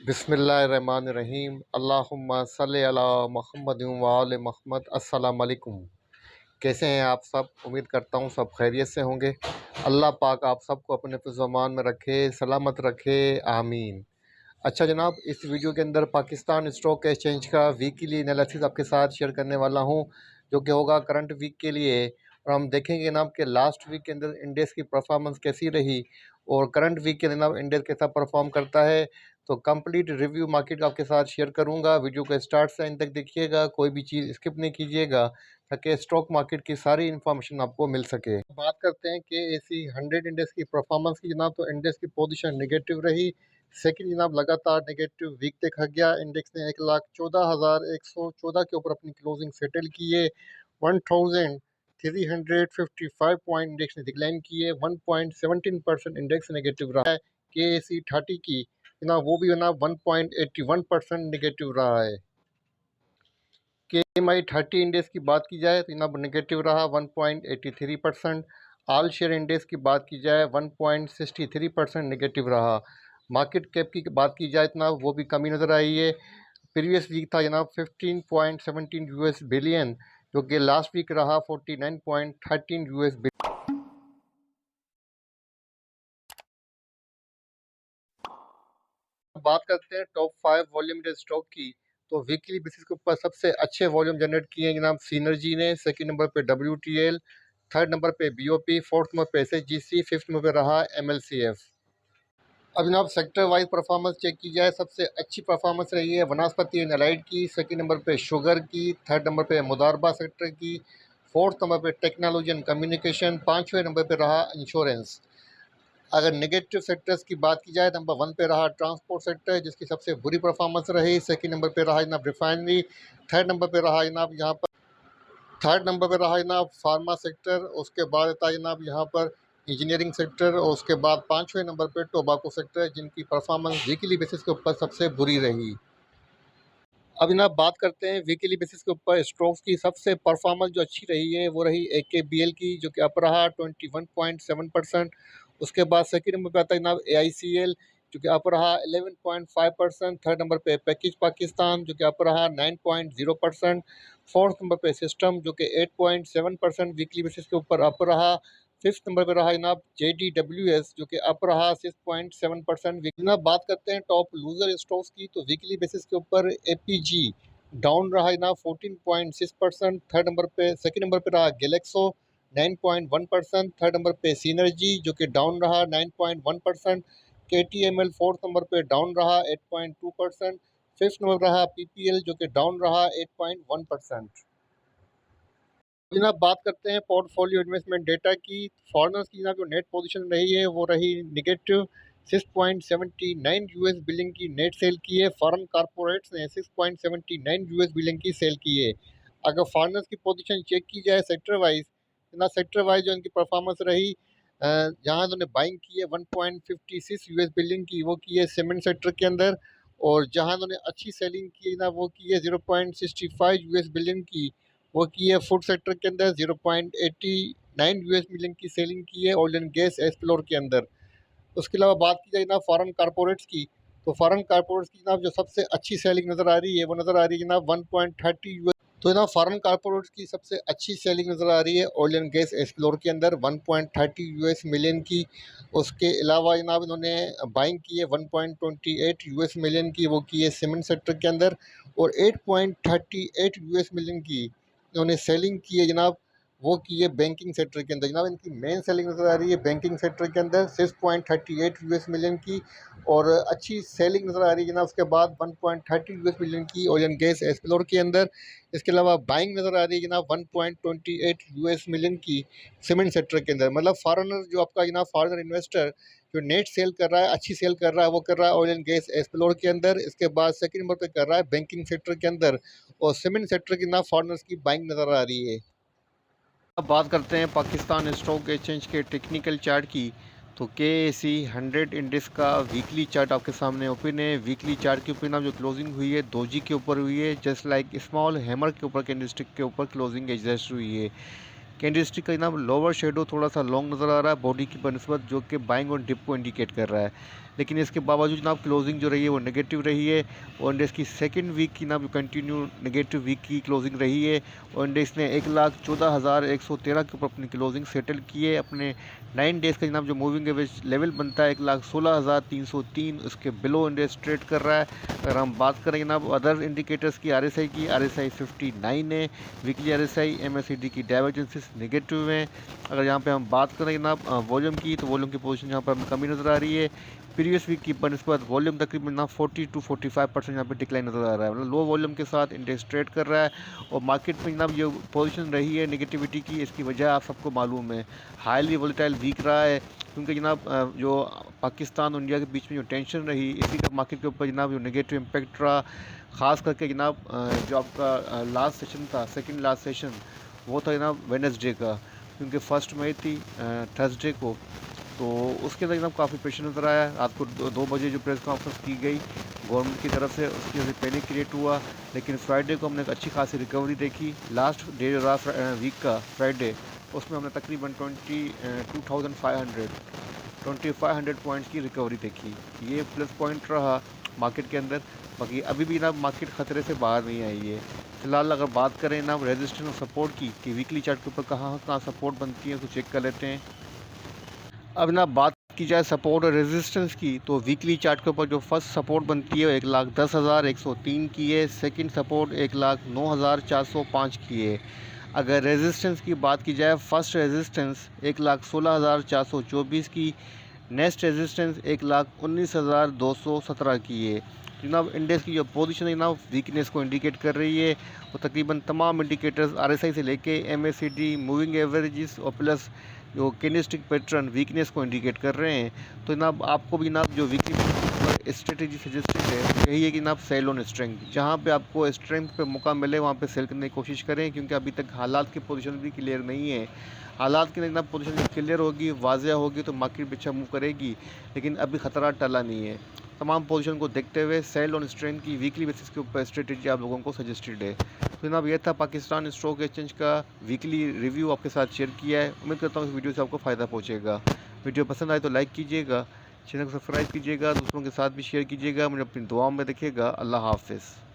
बिस्मिल्लाहिर्रहमानिर्रहीम अल्लाहुम्मा सल्लि अला मुहम्मद व आले मुहम्मद। अस्सलाम वालेकुम। कैसे हैं आप सब? उम्मीद करता हूँ सब खैरियत से होंगे। अल्लाह पाक आप सबको अपने फ़िज़्ज़ो-अमान में रखे, सलामत रखे, आमीन। अच्छा जनाब, इस वीडियो के अंदर पाकिस्तान स्टॉक एक्सचेंज का वीकली एनालिसिस आपके साथ शेयर करने वाला हूँ, जो कि होगा करंट वीक के लिए। और हम देखेंगे जनाब कि लास्ट वीक के अंदर इंडेक्स की परफॉर्मेंस कैसी रही और करंट वीक के जनाब इंडेक्स कैसा परफॉर्म करता है। तो कंप्लीट रिव्यू मार्केट का आपके साथ शेयर करूंगा। वीडियो को स्टार्ट से एंड तक देखिएगा, कोई भी चीज़ स्किप नहीं कीजिएगा, ताकि स्टॉक मार्केट की सारी इन्फॉर्मेशन आपको मिल सके। बात करते हैं कि ASE 100 इंडेक्स की परफॉर्मेंस की जनाब, तो इंडेक्स की पोजीशन नेगेटिव रही। सेकंड जनाब लगातार नेगेटिव वीक देखा गया। इंडेक्स ने 1,14,114 के ऊपर अपनी क्लोजिंग सेटल की है। 1,355 पॉइंट इंडेक्स ने डिक्लाइन किए। 1.17% इंडेक्स नेगेटिव रहा है। KSE 30 की जनाब वो भी जनाब 1.81% नेगेटिव रहा है। KMI 30 इंडेक्स की बात की जाए तो जनाब नेगेटिव रहा 1.83%। ऑल शेयर इंडेक्स की बात की जाए 1.63% नेगेटिव रहा। मार्केट कैप की बात की जाए इतना वो भी कमी नज़र आई है। प्रीवियस वीक था जनाब 15.17 US बिलियन, जो कि लास्ट वीक रहा 49.13 US बिलियन। बात करते हैं टॉप 5 वॉल्यूम स्टॉक की, तो वीकली बेसिस के ऊपर सबसे अच्छे वॉल्यूम जनरेट किए हैं जनाब सीनर्जी ने। सेकंड नंबर पे WTL, थर्ड नंबर पे BOP, फोर्थ नंबर पे SHGC, फिफ्थ नंबर पे रहा MLCF। अब जनाब सेक्टर वाइज परफॉर्मेंस चेक की जाए, सबसे अच्छी परफॉर्मेंस रही है वनस्पति एंड एलाइड की, सेकंड नंबर पे शुगर की, थर्ड नंबर पे मुदारबा सेक्टर की, फोर्थ नंबर पे टेक्नोलॉजी एंड कम्युनिकेशन, पाँचवें नंबर पे रहा इंश्योरेंस। अगर नेगेटिव सेक्टर्स की बात की जाए, नंबर 1 पे रहा ट्रांसपोर्ट सेक्टर, जिसकी सबसे बुरी परफॉर्मेंस रही। सेकंड नंबर पे रहा जनाब रिफाइनरी, थर्ड नंबर पे रहा जनाब यहाँ पर थर्ड नंबर पे रहा जनाब फार्मा सेक्टर, उसके बाद था जनाब यहाँ पर इंजीनियरिंग सेक्टर, और उसके बाद पाँचवें नंबर पे टोबाको सेक्टर, जिनकी परफॉर्मेंस वीकली बेसिस के ऊपर सबसे बुरी रही। अब जनाब बात करते हैं वीकली बेसिस के ऊपर स्टॉक्स की सबसे परफॉर्मेंस जो अच्छी रही है वो रही AKBL की, जो कि अप रहा 21.7%। उसके बाद सेकंड नंबर पे आता है जनाब AICL, जो कि अप रहा 11.5%। थर्ड नंबर पे पैकेज पाकिस्तान, जो कि अप रहा 9.0%। फोर्थ नंबर पे सिस्टम, जो कि 8.7% वीकली बेसिस के ऊपर अप रहा। फिफ्थ नंबर पे रहा जनाब JDWS, जो कि अप रहा 6.7%। जनाब बात करते हैं टॉप लूजर स्टॉक्स की, तो वीकली बेसिस के ऊपर APG डाउन रहा जनाब 14.6%। थर्ड नंबर पे सेकंड नंबर पे रहा गैलेक्सो 9.1%। थर्ड नंबर पे सिनर्जी, जो कि डाउन रहा 9.1%। KTML फोर्थ नंबर पे डाउन रहा 8.2%। फिफ्थ नंबर रहा PPL, जो कि डाउन रहा 8.1%। जनाब बात करते हैं पोर्टफोलियो इन्वेस्टमेंट डेटा की। फॉरेनर्स की जनाब जो नेट पोजीशन रही है वो रही नेगेटिव 6.79 US बिलियन की नेट सेल की है। फॉरेन कारपोरेट्स ने 6.79 US बिलियन की सेल की है। अगर फॉरेनर्स की पोजीशन चेक की जाए सेक्टर वाइज, ना सेक्टर वाइज जो इनकी परफॉर्मेंस रही, जहाँ इन्होंने बाइंग की है 1.56 US बिलियन की, वो की है सीमेंट सेक्टर के अंदर। और जहाँ इन्होंने अच्छी सेलिंग की है ना, वो की है 0.65 US बिलियन की, वो की है फूड सेक्टर के अंदर। 0.89 US मिलियन की सेलिंग की है ऑयल एंड गैस एक्सप्लोर के अंदर। उसके अलावा बात की जाए जनाब फॉरेन कारपोरेट्स की, तो फॉरेन कारपोरेट्स की जनाब जो सबसे अच्छी सेलिंग नज़र आ रही है वो नज़र आ रही है जनाब 1.30 US। तो जनाब फॉरेन कारपोरेट्स की सबसे अच्छी सेलिंग नज़र आ रही है ऑयल एंड गैस एक्सप्लोर के अंदर 1.30 US मिलियन की। उसके अलावा जनाब इन्होंने बाइंग की है 1.28 US मिलियन की, वो की है सीमेंट सेक्टर के अंदर। और 8.38 US मिलियन की इन्होंने सेलिंग की है जनाब, वो की है बैंकिंग सेक्टर के अंदर। जनाब इनकी मेन सेलिंग नज़र आ रही है बैंकिंग सेक्टर के अंदर 6.38 US मिलियन की, और अच्छी सेलिंग नज़र आ रही है जनाब उसके बाद 1.30 US मिलियन की ऑयल एंड गैस एक्सप्लोर के अंदर। इसके अलावा बाइंग नज़र आ रही है जनाब 1.28 US मिलियन की सीमेंट सेक्टर के अंदर। मतलब फॉरेनर जो आपका जनाब फॉरेनर इन्वेस्टर जो नेट सेल कर रहा है, अच्छी सेल कर रहा है, वो कर रहा है ऑयल एंड गैस एक्सप्लोर के अंदर। इसके बाद सेकंड नंबर पे कर रहा है बैंकिंग सेक्टर के अंदर, और सीमेंट सेक्टर की ना फॉरेनर्स की बाइंग नज़र आ रही है। अब बात करते हैं पाकिस्तान स्टॉक एक्सचेंज के टेक्निकल चार्ट की, तो KSE 100 इंडेक्स का वीकली चार्ट आपके सामने ओपन है। वीकली चार्ट की ओपन जो क्लोजिंग हुई है दोजी के ऊपर हुई है, जस्ट लाइक स्मॉल हैमर के ऊपर कैंडलस्टिक के ऊपर क्लोजिंग एडजस्ट हुई है। कैंडलस्टिक का जनाब लोअर शेडो थोड़ा सा लॉन्ग नज़र आ रहा है बॉडी की बनस्बत, जो कि बाइंग और डिप को इंडिकेट कर रहा है। लेकिन इसके बावजूद जनाब क्लोजिंग जो रही है वो नेगेटिव रही है और इंडेक्स की सेकंड वीक की जनाब कंटिन्यू नेगेटिव वीक की क्लोजिंग रही है और इंडेक्स ने 1,14,113 के ऊपर अपनी क्लोजिंग सेटल की है। अपने 9 डेज़ का जनाब जो मूविंग एवरेज लेवल बनता है 1,16,303, उसके बिलो इंडेक्स ट्रेड कर रहा है। अगर हम बात करें जनाब अदर इंडिकेटर्स की, आरएसआई की, आरएसआई 59 है, वीकली आरएसआई एमएससीडी की डाइवर्जेंसेस नेगेटिव हैं। अगर यहाँ पे हम बात करें जनाब वॉल्यूम की, तो वॉल्यूम की पोजीशन यहाँ पर हमें कमी नज़र आ रही है। प्रीवियस वीक की बनस्बत वॉल्यूम तकरीबन ना 40 to 45% यहाँ पे डिक्लाइन नज़र आ रहा है, मतलब लो वॉल्यूम के साथ इंडेक्स ट्रेड कर रहा है। और मार्केट में जनाब ये पोजीशन रही है नेगेटिविटी की, इसकी वजह आप सबको मालूम है, हाईली वोलेटाइल वीक रहा है, क्योंकि जनाब जो पाकिस्तान और इंडिया के बीच में जो टेंशन रही, इसी का मार्केट के ऊपर जनाब जो नेगेटिव इम्पैक्ट रहा। ख़ास करके जनाब जो आपका लास्ट सेशन था, सेकंड लास्ट सेशन, वो था जनाब वेडनेसडे का, क्योंकि 1 मई थी थर्सडे को, तो उसके अंदर एकदम काफ़ी प्रेशर नज़र आया। रात को 2 बजे जो प्रेस कॉन्फ्रेंस की गई गवर्नमेंट की तरफ से, उसकी वजह से पैनिक क्रिएट हुआ। लेकिन फ्राइडे को हमने एक अच्छी खासी रिकवरी देखी। लास्ट डे रहा वीक का फ्राइडे, उसमें हमने तकरीबन 2500 पॉइंट्स की रिकवरी देखी। ये प्लस पॉइंट रहा मार्केट के अंदर। बाकी अभी भी ना मार्केट ख़तरे से बाहर नहीं आई है। फिलहाल अगर बात करें ना रेजिस्टेंस और सपोर्ट की, कि वीकली चार्ट के ऊपर कहाँ कहाँ सपोर्ट बनती है, तो चेक कर लेते हैं। अब ना बात की जाए सपोर्ट और रेजिस्टेंस की, तो वीकली चार्ट के ऊपर जो फर्स्ट सपोर्ट बनती है 1,10,103 की है, सेकंड सपोर्ट 1,09,405 की है। अगर रेजिस्टेंस की बात की जाए, फर्स्ट रेजिस्टेंस 1,16,424 की, नेक्स्ट रेजिस्टेंस 1,19,217 की है। जनाब इंडेक्स की जो पोजीशन है जनाब वीकनेस को इंडिकेट कर रही है। वो तकरीबन तमाम इंडिकेटर्स आरएसआई से लेके एमएसीडी, मूविंग एवरेजेस और प्लस जो कैंडलस्टिक पैटर्न वीकनेस को इंडिकेट कर रहे हैं। तो जनाब आपको भी जनाब जो वीकली स्ट्रेटेजी सजेस्टेड है यही है कि जनाब सेल ऑन स्ट्रेंथ, जहाँ पे आपको स्ट्रेंथ पे मौका मिले वहाँ पे सेल करने की कोशिश करें, क्योंकि अभी तक हालात की पोजीशन भी क्लियर नहीं है। हालात की जनाब पोजीशन जब क्लियर होगी, वाज़ेह होगी, तो मार्केट भी अच्छा मूव करेगी, लेकिन अभी ख़तरा टला नहीं है। तमाम पोजीशन को देखते हुए सेल ऑन स्ट्रेंथ की वीकली बेसिस के ऊपर स्ट्रेटेजी आप लोगों को सजेस्टेड है। तो जनाब ये था पाकिस्तान स्टॉक एक्सचेंज का वीकली रिव्यू आपके साथ शेयर किया है। उम्मीद करता हूँ इस वीडियो से आपको फ़ायदा पहुँचेगा। वीडियो पसंद आए तो लाइक कीजिएगा, चैनल को सब्सक्राइब कीजिएगा, दूसरों के साथ भी शेयर कीजिएगा, मुझे अपनी दुआओं में रखिएगा। अल्लाह हाफ़िज़।